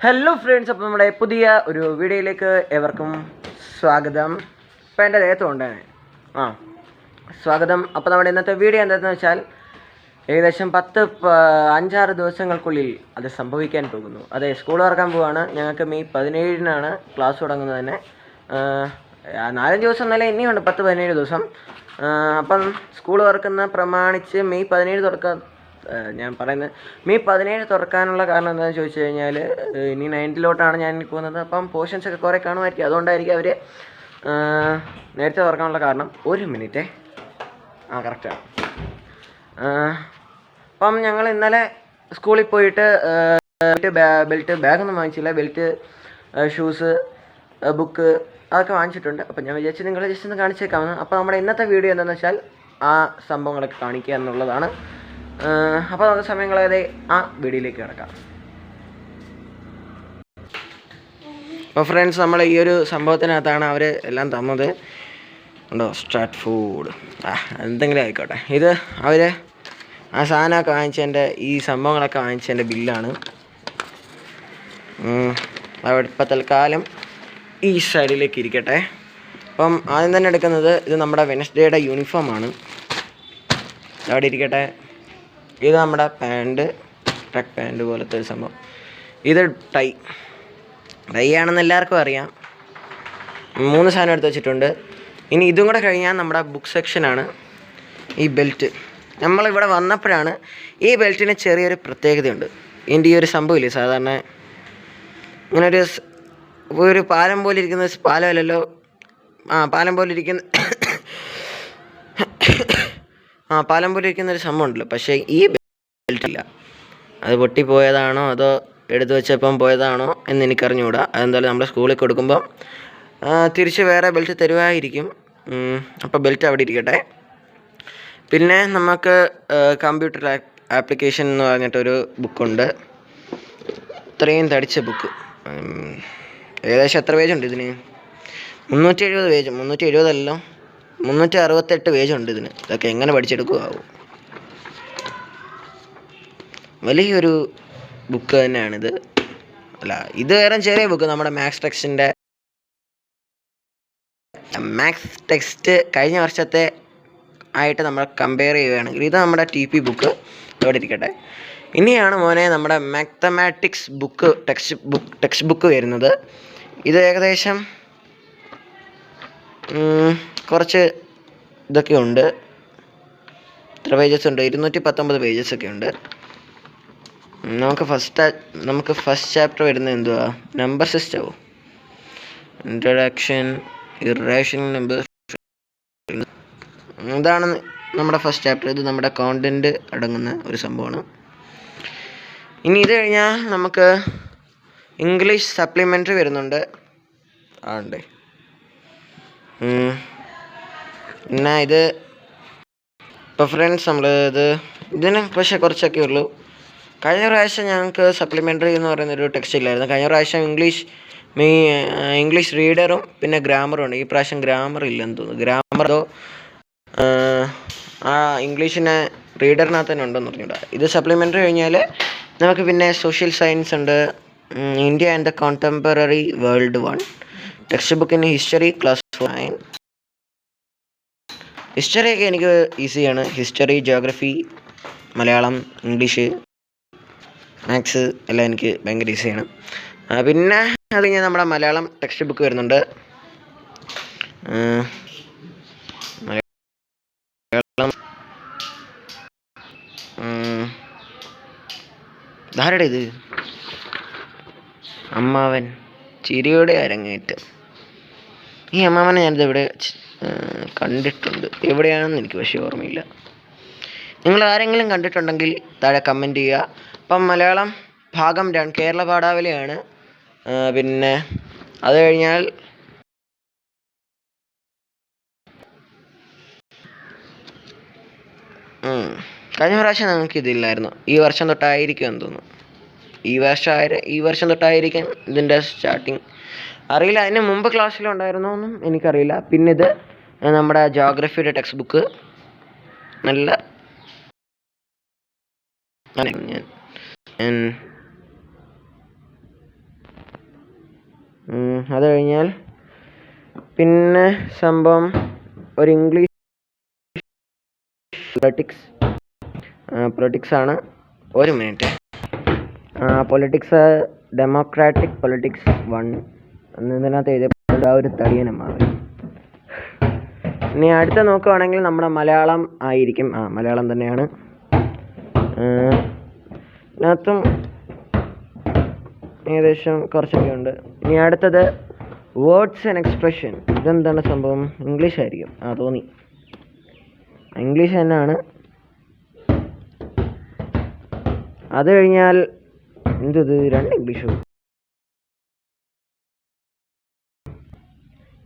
Hello friends, അപ്പോൾ നമ്മുടെ പുതിയ ഒരു വീഡിയോയിലേക്ക് എവർക്കും സ്വാഗതം. ഇപ്പോൾ എൻ്റെ ദേഹത്തുണ്ട് സ്വാഗതം. അപ്പോൾ നമ്മുടെ ഇന്നത്തെ വീഡിയോ എന്താണെന്ന് വെച്ചാൽ ഏകദേശം 5-6 ദിവസങ്ങൾക്കുള്ളിൽ അത് സംഭവിക്കാൻ പോകുന്നു. അതെ, സ്കൂൾ തുറക്കാൻ പോവുകയാണ്. ഞങ്ങൾക്ക് മെയ് 17-നാണ് ക്ലാസ് തുടങ്ങുന്നത് തന്നെ. 4 ദിവസം എന്നല്ല, ഇനിയുണ്ട് 10-17 ദിവസം. അപ്പം സ്കൂൾ തുറക്കുന്ന പ്രമാണിച്ച് മെയ് 17 തുറക്കാൻ ഞാൻ പറയുന്നത് മെയ് 17 തുറക്കാനുള്ള കാരണം എന്താണെന്ന് ചോദിച്ചു കഴിഞ്ഞാൽ, ഇനി 9th ഞാൻ പോകുന്നത്. അപ്പം പോർഷൻസൊക്കെ കുറേ കാണുമായിരിക്കും. അതുകൊണ്ടായിരിക്കും അവർ നേരത്തെ തുറക്കാനുള്ള കാരണം. ഒരു മിനിറ്റേ, കറക്റ്റാണ്. അപ്പം ഞങ്ങൾ ഇന്നലെ സ്കൂളിൽ പോയിട്ട് ബാഗൊന്നും വാങ്ങിച്ചില്ല. ബെൽറ്റ്, ഷൂസ്, ബുക്ക് അതൊക്കെ വാങ്ങിച്ചിട്ടുണ്ട്. അപ്പം ഞാൻ വിചാരിച്ചു നിങ്ങളെ ജസ്റ്റ് ഒന്ന് കാണിച്ചേക്കാമെന്ന്. അപ്പോൾ നമ്മുടെ ഇന്നത്തെ വീഡിയോ എന്താണെന്ന് വെച്ചാൽ ആ സംഭവങ്ങളൊക്കെ കാണിക്കുക എന്നുള്ളതാണ്. അപ്പോൾ നമുക്ക് സമയം കളയാതെ ആ വീഡിയോയിലേക്ക് കിടക്കാം. അപ്പോൾ ഫ്രണ്ട്സ്, നമ്മൾ ഈ ഒരു സംഭവത്തിനകത്താണ് അവർ എല്ലാം തന്നത്. ഉണ്ടോ, സ്ട്രാറ്റ് ഫുഡ്, എന്തെങ്കിലും ആയിക്കോട്ടെ. ഇത് അവർ ആ സാധനമൊക്കെ വാങ്ങിച്ചതിൻ്റെ, ഈ സംഭവങ്ങളൊക്കെ വാങ്ങിച്ചതിൻ്റെ ബില്ലാണ്. ഇപ്പോൾ തൽക്കാലം ഈ സൈഡിലേക്ക് ഇരിക്കട്ടെ. അപ്പം ആദ്യം തന്നെ എടുക്കുന്നത് ഇത് നമ്മുടെ വെനസ്ഡേയുടെ യൂണിഫോമാണ്. അവിടെ ഇരിക്കട്ടെ. ഇത് നമ്മുടെ ട്രക്ക് പാൻറ് പോലത്തെ ഒരു സംഭവം. ഇത് ടൈ ആണെന്ന് എല്ലാവർക്കും അറിയാം. 3 സാധനം എടുത്ത് വെച്ചിട്ടുണ്ട്. ഇനി ഇതും കൂടെ കഴിഞ്ഞാൽ നമ്മുടെ ബുക്ക് സെക്ഷനാണ്. ഈ ബെൽറ്റ് നമ്മളിവിടെ വന്നപ്പോഴാണ് ഈ ബെൽറ്റിന് ചെറിയൊരു പ്രത്യേകതയുണ്ട്. ഇതിൻ്റെ ഈ ഒരു സംഭവമില്ലേ, സാധാരണ ഇങ്ങനെ ഒരു പാലം പോലെ ഇരിക്കുന്ന, പാലമല്ലല്ലോ, പാലം പോലെ ഇരിക്കുന്ന പാലം പോലെ ഇരിക്കുന്ന ഒരു സംഭവം ഉണ്ടല്ലോ. പക്ഷേ ഈ ബെൽറ്റില്ല. അത് പൊട്ടിപ്പോയതാണോ അതോ എടുത്തു വെച്ചപ്പം പോയതാണോ എന്ന് എനിക്കറിഞ്ഞുകൂടാ. അതെന്തായാലും നമ്മുടെ സ്കൂളിൽ കൊടുക്കുമ്പം തിരിച്ച് വേറെ ബെൽറ്റ് തരുമായിരിക്കും. അപ്പോൾ ബെൽറ്റ് അവിടെ ഇരിക്കട്ടെ. പിന്നെ നമുക്ക് കമ്പ്യൂട്ടർ ആപ്ലിക്കേഷൻ എന്ന് പറഞ്ഞിട്ടൊരു ബുക്കുണ്ട്. ഇത്രയും തടിച്ച ബുക്ക്. ഏകദേശം എത്ര പേജുണ്ട് ഇതിന്? 370 പേജ്. 370 അല്ലല്ലോ, 368 പേജുണ്ട് ഇതിന്. ഇതൊക്കെ എങ്ങനെ പഠിച്ചെടുക്കുമാവും? വലിയൊരു ബുക്ക് തന്നെയാണിത്. അല്ല, ഇത് വേറെ ചെറിയ ബുക്ക്. നമ്മുടെ മാത്സ് ടെക്സ്റ്റ് കഴിഞ്ഞ വർഷത്തെ ആയിട്ട് നമ്മൾ കമ്പയർ ചെയ്യുകയാണെങ്കിൽ ഇത് നമ്മുടെ TP ബുക്ക് ഇവിടെ ഇരിക്കട്ടെ. ഇനിയാണ് മോനെ നമ്മുടെ മാത്തമാറ്റിക്സ് ബുക്ക്, ടെക്സ്റ്റ് ബുക്ക് വരുന്നത്. ഇത് ഏകദേശം കുറച്ച് ഇതൊക്കെ ഉണ്ട്. എത്ര പേജസ് ഉണ്ട്? 219 പേജസൊക്കെ ഉണ്ട്. നമുക്ക് ഫസ്റ്റ് ചാപ്റ്റർ വരുന്നത് എന്തുവാ? നമ്പർ സിസ്റ്റമോ, ഇൻട്രൊഡക്ഷൻ, ഇറേഷണൽ നമ്പർ. ഇതാണ് നമ്മുടെ ഫസ്റ്റ് ചാപ്റ്റർ. ഇത് നമ്മുടെ കോണ്ടൻറ്റ് അടങ്ങുന്ന ഒരു സംഭവമാണ്. ഇനി ഇത് കഴിഞ്ഞാൽ നമുക്ക് ഇംഗ്ലീഷ് സപ്ലിമെൻ്ററി വരുന്നുണ്ട്. ഉണ്ട്. പിന്നെ ഇത് ഇപ്പോൾ ഫ്രണ്ട്സ്, ഇതിന് പക്ഷേ കുറച്ചൊക്കെ ഉള്ളൂ. കഴിഞ്ഞ പ്രാവശ്യം ഞങ്ങൾക്ക് സപ്ലിമെൻ്ററി എന്ന് പറയുന്നൊരു ടെക്സ്റ്റ് ഇല്ലായിരുന്നു. കഴിഞ്ഞ പ്രാവശ്യം ഇംഗ്ലീഷ് റീഡറും പിന്നെ ഗ്രാമറും ഉണ്ട്. ഈ പ്രാവശ്യം ഗ്രാമർ ഇല്ലെന്ന് തോന്നുന്നു. ഗ്രാമറോ ഇംഗ്ലീഷിന് റീഡറിനകത്ത് തന്നെ ഉണ്ടെന്ന് പറഞ്ഞൂടാ. ഇത് സപ്ലിമെൻ്ററി കഴിഞ്ഞാൽ നമുക്ക് പിന്നെ സോഷ്യൽ സയൻസ് ഉണ്ട്. India and the contemporary world 1 text ബുക്കിന് ഹിസ്റ്ററി ക്ലാസ് 9. ഹിസ്റ്ററിയൊക്കെ എനിക്ക് ഈസിയാണ്. History, geography, Malayalam, English, maths എല്ലാം എനിക്ക് ഭയങ്കര ഈസിയാണ്. പിന്നെ അത് കഴിഞ്ഞാൽ നമ്മുടെ മലയാളം ടെക്സ്റ്റ് ബുക്ക് വരുന്നുണ്ട്. മലയാളം ആരുടെ ഇത്? അമ്മാവൻ ചിരിയുടെ അരങ്ങേറ്റം. ഈ അമ്മാവനെ ഞാനിത് ഇവിടെ കണ്ടിട്ടുണ്ട്. എവിടെയാണെന്ന് എനിക്ക് പക്ഷേ ഓർമ്മയില്ല. നിങ്ങൾ ആരെങ്കിലും കണ്ടിട്ടുണ്ടെങ്കിൽ താഴെ കമൻറ്റ് ചെയ്യുക. അപ്പം മലയാളം ഭാഗം 2 കേരള പാഠാവലിയാണ്. പിന്നെ അത് കഴിഞ്ഞാൽ കഴിഞ്ഞ പ്രാവശ്യം നമുക്ക് ഇതില്ലായിരുന്നു. ഈ വർഷം തൊട്ടായിരിക്കും എന്ന് തോന്നുന്നു. ഈ വർഷം തൊട്ടായിരിക്കും ഇതിൻ്റെ സ്റ്റാർട്ടിങ്. അറിയില്ല, അതിന് മുമ്പ് ക്ലാസ്സിലുണ്ടായിരുന്നോ എന്നും എനിക്കറിയില്ല. പിന്നെ ഇത് നമ്മുടെ ജോഗ്രഫിയുടെ ടെക്സ്റ്റ് ബുക്ക്. നല്ല അത് കഴിഞ്ഞാൽ പിന്നെ സംഭവം ഒരു ഇംഗ്ലീഷ് പൊളിറ്റിക്സ് ആണ്. ഒരു മിനിറ്റ്. പൊളിറ്റിക്സ് ഡെമോക്രാറ്റിക് പൊളിറ്റിക്സ് 1 എന്നതിനകത്ത് എഴുതിയപ്പോൾ ഒരു തടിയനെ മാറി. ഇനി അടുത്ത നോക്കുകയാണെങ്കിൽ നമ്മുടെ മലയാളം ആയിരിക്കും. മലയാളം തന്നെയാണ്. ഇതിനകത്തും ഏകദേശം കുറച്ചൊക്കെ ഉണ്ട്. ഇനി അടുത്തത് വേർഡ്സ് ആൻഡ് എക്സ്പ്രഷൻ. ഇതെന്താണ് സംഭവം? ഇംഗ്ലീഷ് ആയിരിക്കും. തോന്നി ഇംഗ്ലീഷ് തന്നെയാണ്. അത് കഴിഞ്ഞാൽ എന്തത് 2 ഇംഗ്ലീഷോ?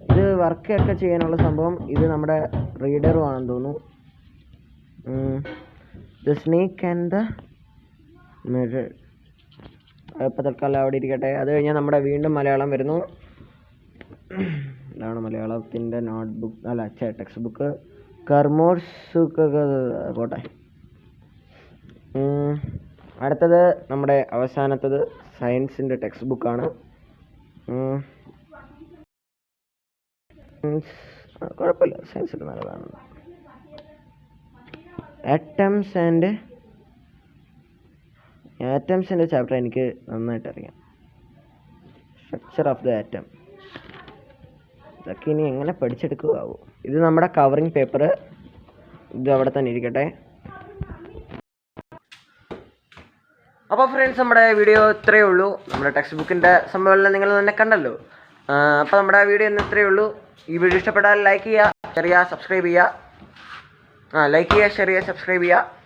ഇത് വർക്കൊക്കെ ചെയ്യാനുള്ള സംഭവം. ഇത് നമ്മുടെ റീഡറും ആണെന്ന് തോന്നുന്നു. The snake and the mirror. ഇപ്പോൾ തൽക്കാലം അവിടെ ഇരിക്കട്ടെ. അത് കഴിഞ്ഞാൽ നമ്മുടെ വീണ്ടും മലയാളം വരുന്നു. ഇതാണ് മലയാളത്തിൻ്റെ ടെക്സ്റ്റ് ബുക്ക്. പോട്ടെ. അടുത്തത് നമ്മുടെ അവസാനത്തത് സയൻസിൻ്റെ ടെക്സ്റ്റ് ബുക്കാണ്. കുഴപ്പമില്ല, സയൻസിൽ നല്ലതാണ്. ആറ്റംസിൻ്റെ ചാപ്റ്റർ എനിക്ക് നന്നായിട്ട് അറിയാം. Structure of the atom. ഇതൊക്കെ ഇനി എങ്ങനെ പഠിച്ചെടുക്കുകയാവും. ഇത് നമ്മുടെ കവറിങ് പേപ്പർ. ഇത് അവിടെ തന്നെ ഇരിക്കട്ടെ. അപ്പോൾ ഫ്രണ്ട്സ്, നമ്മുടെ വീഡിയോ ഇത്രയേ ഉള്ളൂ. നമ്മുടെ ടെക്സ്റ്റ് ബുക്കിൻ്റെ സംഭവമെല്ലാം നിങ്ങൾ തന്നെ കണ്ടല്ലോ. അപ്പോൾ നമ്മുടെ വീഡിയോ ഇന്ന് ഇത്രയേ ഉള്ളൂ. ഈ വീഡിയോ ഇഷ്ടപ്പെട്ടാൽ ലൈക്ക് ചെയ്യുക, ഷെയർ ചെയ്യുക, സബ്സ്ക്രൈബ് ചെയ്യുക. ലൈക്ക് ചെയ്യുക, ഷെയർ ചെയ്യുക, സബ്സ്ക്രൈബ് ചെയ്യുക.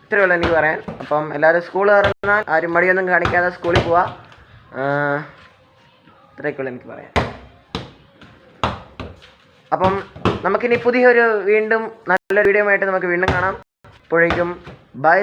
ഇത്രയേ ഉള്ളൂ എനിക്ക് പറയാൻ. അപ്പം എല്ലാവരും സ്കൂൾ തുറന്നാൽ ആരും മടിയൊന്നും കാണിക്കാതെ സ്കൂളിൽ പോവുക. ഇത്രയൊക്കെ ഉള്ളൂ എനിക്ക് പറയാൻ. അപ്പം നമുക്കിനി വീണ്ടും നല്ലൊരു വീഡിയോ ആയിട്ട് നമുക്ക് വീണ്ടും കാണാം. അപ്പോഴേക്കും ബൈ.